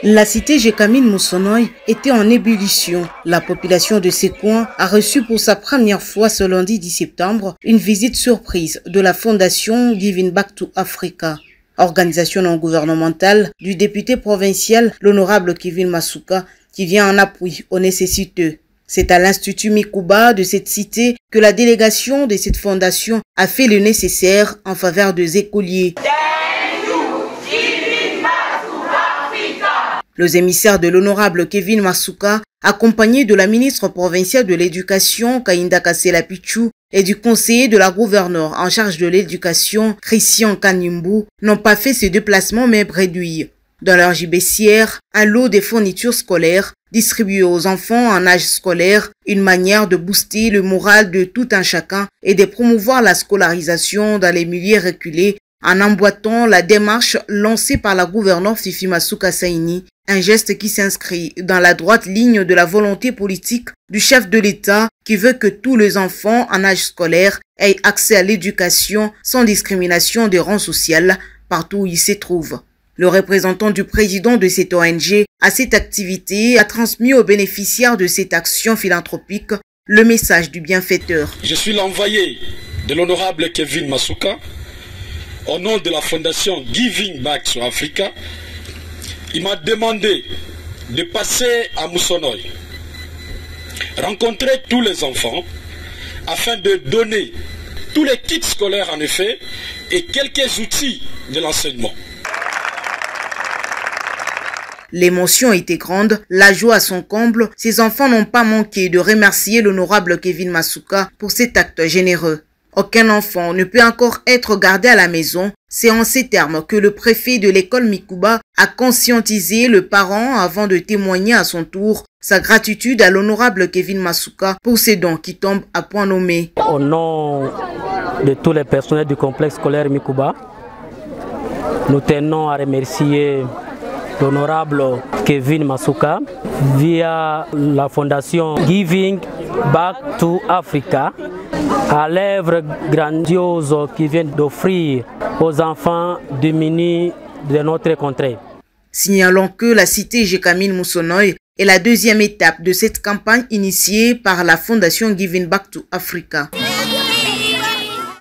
La cité Jekamine Moussonoy était en ébullition. La population de ces coins a reçu pour sa première fois ce lundi 10 septembre une visite surprise de la fondation Giving Back to Africa, organisation non gouvernementale du député provincial l'honorable Kevin Masuka qui vient en appui aux nécessiteux. C'est à l'Institut Mikuba de cette cité que la délégation de cette fondation a fait le nécessaire en faveur des écoliers. Les émissaires de l'honorable Kevin Masuka, accompagnés de la ministre provinciale de l'Éducation, Kainda Kasela Pichu, et du conseiller de la gouverneure en charge de l'éducation, Christian Kanimbu, n'ont pas fait ce déplacement mais réduit. Dans leur gibecière, un lot de fournitures scolaires distribuées aux enfants en âge scolaire, une manière de booster le moral de tout un chacun et de promouvoir la scolarisation dans les milieux reculés en emboîtant la démarche lancée par la gouverneure Fifi Masuka Saini, un geste qui s'inscrit dans la droite ligne de la volonté politique du chef de l'État qui veut que tous les enfants en âge scolaire aient accès à l'éducation sans discrimination de rang social partout où ils se trouvent. Le représentant du président de cette ONG à cette activité a transmis aux bénéficiaires de cette action philanthropique le message du bienfaiteur. Je suis l'envoyé de l'honorable Kevin Masuka au nom de la fondation Giving Back to Africa. Il m'a demandé de passer à Moussonoy, rencontrer tous les enfants afin de donner tous les kits scolaires en effet et quelques outils de l'enseignement. L'émotion était grande, la joie à son comble. Ces enfants n'ont pas manqué de remercier l'honorable Kevin Masuka pour cet acte généreux. Aucun enfant ne peut encore être gardé à la maison. C'est en ces termes que le préfet de l'école Mikuba a conscientisé le parent avant de témoigner à son tour sa gratitude à l'honorable Kevin Masuka pour ses dons qui tombent à point nommé. Au nom de tous les personnels du complexe scolaire Mikuba, nous tenons à remercier l'honorable Kevin Masuka via la fondation Giving Back to Africa à l'œuvre grandiose qu'il vient d'offrir aux enfants démunis de notre contrée. Signalons que la cité Jekamine Moussonoy est la deuxième étape de cette campagne initiée par la fondation Giving Back to Africa.